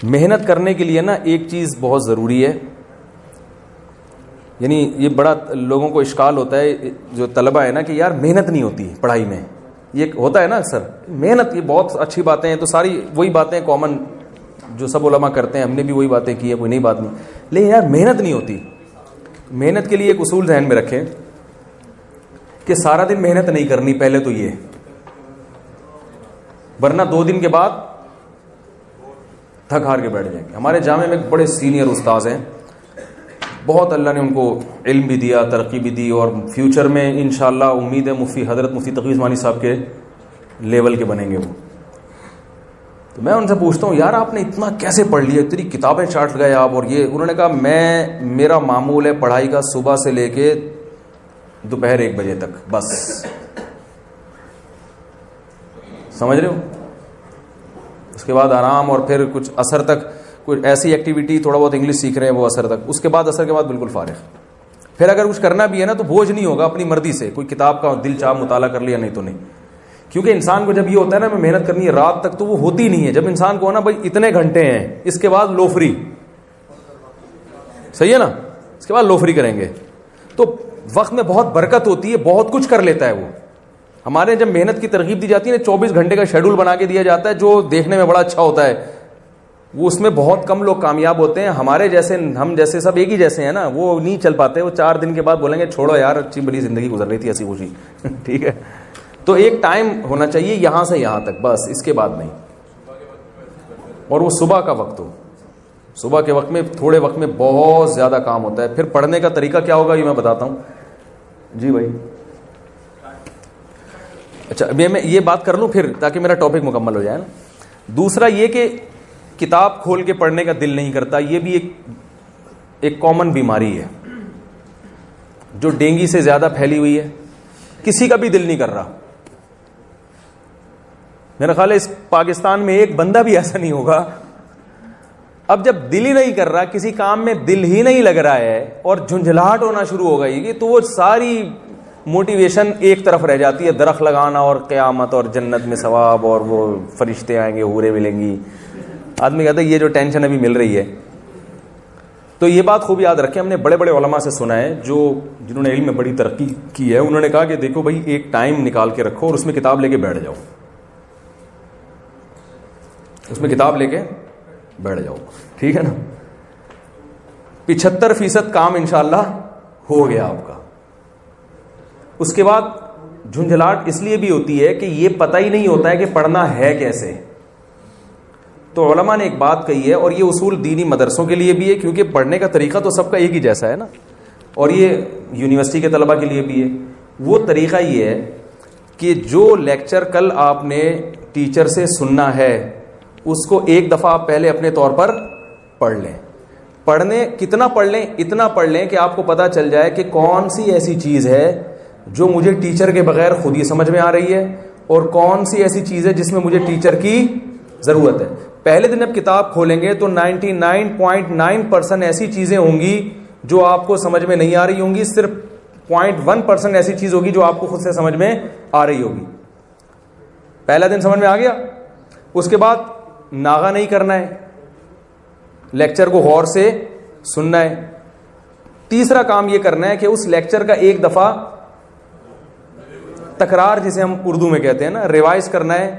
محنت کرنے کے لیے نا ایک چیز بہت ضروری ہے، یعنی یہ بڑا لوگوں کو اشکال ہوتا ہے جو طلبہ ہے نا کہ یار محنت نہیں ہوتی پڑھائی میں، یہ ہوتا ہے نا اکثر. محنت یہ بہت اچھی باتیں ہیں، تو ساری وہی باتیں کامن جو سب علماء کرتے ہیں، ہم نے بھی وہی باتیں کی ہیں، کوئی نئی بات نہیں. لیکن یار محنت نہیں ہوتی. محنت کے لیے ایک اصول ذہن میں رکھیں کہ سارا دن محنت نہیں کرنی پہلے تو یہ، ورنہ 2 دن کے بعد تھک ہار کے بیٹھ جائیں گے. ہمارے جامعہ میں ایک بڑے سینئر استاذ ہیں، بہت اللہ نے ان کو علم بھی دیا، ترقی بھی دی، اور فیوچر میں انشاءاللہ امید ہے حضرت مفتی تقی عثمانی صاحب کے لیول کے بنیں گے وہ. تو میں ان سے پوچھتا ہوں یار آپ نے اتنا کیسے پڑھ لیا، اتنی کتابیں چاٹ گئے آپ اور یہ. انہوں نے کہا میرا معمول ہے پڑھائی کا صبح سے لے کے دوپہر 1 بجے تک، بس. سمجھ رہے ہو؟ اس کے بعد آرام، اور پھر کچھ عصر تک کوئی ایسی ایکٹیویٹی، تھوڑا بہت انگلش سیکھ رہے ہیں وہ عصر تک، اس کے بعد عصر کے بعد بالکل فارغ. پھر اگر کچھ کرنا بھی ہے نا تو بوجھ نہیں ہوگا، اپنی مرضی سے کوئی کتاب کا دل چاہ مطالعہ کر لیا، نہیں تو نہیں. کیونکہ انسان کو جب یہ ہوتا ہے نا میں محنت کرنی ہے رات تک، تو وہ ہوتی نہیں ہے. جب انسان کو نا بھائی اتنے گھنٹے ہیں، اس کے بعد لو فری، صحیح ہے نا، اس کے بعد لو فری کریں گے، تو وقت میں بہت برکت ہوتی ہے، بہت کچھ کر لیتا ہے وہ. ہمارے جب محنت کی ترغیب دی جاتی ہے نا، 24 گھنٹے کا شیڈول بنا کے دیا جاتا ہے جو دیکھنے میں بڑا اچھا ہوتا ہے، وہ اس میں بہت کم لوگ کامیاب ہوتے ہیں. ہمارے جیسے، ہم جیسے سب ایک ہی جیسے ہیں نا، وہ نہیں چل پاتے. وہ 4 دن کے بعد بولیں گے چھوڑو یار، اچھی بڑی زندگی گزر رہی تھی ہنسی خوشی. ٹھیک ہے، تو ایک ٹائم ہونا چاہیے یہاں سے یہاں تک، بس اس کے بعد نہیں. اور وہ صبح کا وقت ہو، صبح کے وقت میں تھوڑے وقت میں بہت زیادہ کام ہوتا ہے. پھر پڑھنے کا طریقہ کیا ہوگا یہ میں بتاتا ہوں. جی بھائی، اچھا میں یہ بات کر لوں پھر تاکہ میرا ٹاپک مکمل ہو جائے نا. دوسرا یہ کہ کتاب کھول کے پڑھنے کا دل نہیں کرتا، یہ بھی ایک کامن بیماری ہے جو ڈینگی سے زیادہ پھیلی ہوئی ہے. کسی کا بھی دل نہیں کر رہا. میرا خیال ہے اس پاکستان میں ایک بندہ بھی ایسا نہیں ہوگا. اب جب دل ہی نہیں کر رہا، کسی کام میں دل ہی نہیں لگ رہا ہے اور جھنجھلاہٹ ہونا شروع ہو گئی، تو وہ ساری موٹیویشن ایک طرف رہ جاتی ہے. درخت لگانا اور قیامت اور جنت میں ثواب اور وہ فرشتے آئیں گے، حوریں ملیں گی. آدمی کہتا ہے یہ جو ٹینشن ابھی مل رہی ہے. تو یہ بات خوب یاد رکھیں، ہم نے بڑے بڑے علماء سے سنا ہے جنہوں نے علم میں بڑی ترقی کی ہے. انہوں نے کہا کہ دیکھو بھائی ایک ٹائم نکال کے رکھو اور اس میں کتاب لے کے بیٹھ جاؤ، اس میں کتاب لے کے بیٹھ جاؤ. ٹھیک ہے نا، 75% کام انشاءاللہ ہو گیا آپ کا. اس کے بعد جھنجھلاٹ اس لیے بھی ہوتی ہے کہ یہ پتہ ہی نہیں ہوتا ہے کہ پڑھنا ہے کیسے. تو علماء نے ایک بات کہی ہے، اور یہ اصول دینی مدرسوں کے لیے بھی ہے کیونکہ پڑھنے کا طریقہ تو سب کا ایک ہی جیسا ہے نا، اور یہ یونیورسٹی کے طلبہ کے لیے بھی ہے. وہ طریقہ یہ ہے کہ جو لیکچر کل آپ نے ٹیچر سے سننا ہے اس کو ایک دفعہ آپ پہلے اپنے طور پر پڑھ لیں. پڑھنے کتنا پڑھ لیں؟ اتنا پڑھ لیں کہ آپ کو پتہ چل جائے کہ کون سی ایسی چیز ہے جو مجھے ٹیچر کے بغیر خود ہی سمجھ میں آ رہی ہے، اور کون سی ایسی چیز ہے جس میں مجھے ٹیچر کی ضرورت ہے. پہلے دن اب کتاب کھولیں گے تو 99.9% ایسی چیزیں ہوں گی جو آپ کو سمجھ میں نہیں آ رہی ہوں گی، صرف 0.1% ایسی چیز ہوگی جو آپ کو خود سے سمجھ میں آ رہی ہوگی. پہلا دن سمجھ میں آ گیا. اس کے بعد ناغہ نہیں کرنا ہے، لیکچر کو غور سے سننا ہے. تیسرا کام یہ کرنا ہے کہ اس لیکچر کا ایک دفعہ تکرار، جسے ہم اردو میں کہتے ہیں نا، ریوائز کرنا ہے.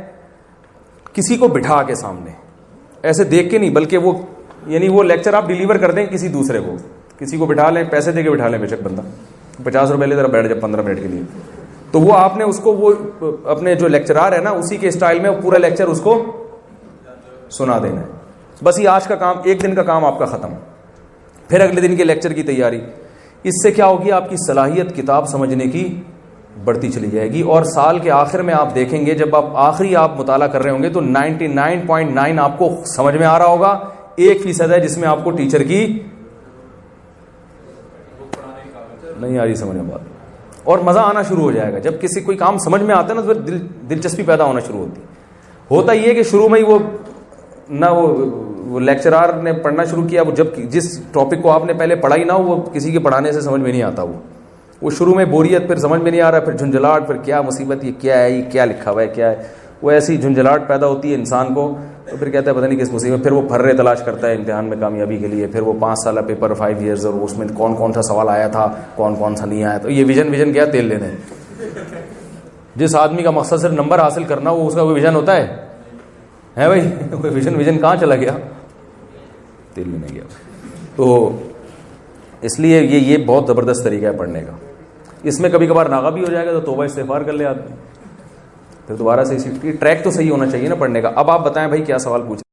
کسی کو بٹھا کے سامنے، ایسے دیکھ کے نہیں، بلکہ وہ یعنی وہ لیکچر آپ ڈیلیور کر دیں کسی دوسرے کو، کسی کو بٹھا لیں، پیسے دے کے بٹھا لیں، بے شک بندہ 50 روپے لے ذرا بیٹھ جائے 15 منٹ کے لیے، تو وہ آپ نے اس کو، وہ اپنے جو لیکچرار ہے نا اسی کے اسٹائل میں پورا لیکچر اس کو سنا دینا ہے. بس یہ آج کا کام، ایک دن کا کام آپ کا ختم. پھر اگلے دن کے لیکچر کی تیاری. اس سے کیا ہوگی؟ آپ کی صلاحیت کتاب سمجھنے کی بڑھتی چلی جائے گی. اور سال کے آخر میں آپ دیکھیں گے جب آپ مطالعہ کر رہے ہوں گے تو 99.9 آپ کو سمجھ میں آ رہا ہوگا. 1% ہے جس میں آپ کو ٹیچر کی نہیں آ رہی سمجھ میں بات, اور مزہ آنا شروع ہو جائے گا. جب کسی کوئی کام سمجھ میں آتا ہے نا تو پھر دلچسپی پیدا ہونا شروع ہوتی. ہوتا یہ کہ شروع میں ہی وہ لیکچرار نے پڑھنا شروع کیا, وہ جب جس ٹاپک کو آپ نے پہلے پڑھا ہی نہ ہو وہ کسی کے پڑھانے سے سمجھ میں نہیں آتا. وہ شروع میں بوریت, پھر سمجھ میں نہیں آ رہا, پھر جھنجھلاہٹ, پھر کیا مصیبت, یہ کیا ہے, یہ کیا لکھا ہوا ہے, کیا ہے. وہ ایسی جھنجھلاہٹ پیدا ہوتی ہے انسان کو, تو پھر کہتا ہے پتہ نہیں کس مصیبت, پھر وہ پھرے تلاش کرتا ہے امتحان میں کامیابی کے لیے, پھر وہ 5 سالہ پیپر 5 ایئرز, اور اس میں کون کون سا سوال آیا تھا, کون کون سا نہیں آیا. تو یہ ویژن کیا, تیل لینے. جس آدمی کا مقصد صرف نمبر حاصل کرنا, وہ اس کا کوئی ویژن ہوتا ہے بھائی؟ کوئی ویژن کہاں چلا گیا, تیل لینے گیا. تو اس لیے یہ بہت زبردست طریقہ ہے پڑھنے کا. اس میں کبھی کبھار ناغہ بھی ہو جائے گا تو توبہ استغفار کر لے آدمی, پھر دوبارہ سے اسی ٹریک تو صحیح ہونا چاہیے نا پڑھنے کا. اب آپ بتائیں بھائی کیا سوال پوچھیں.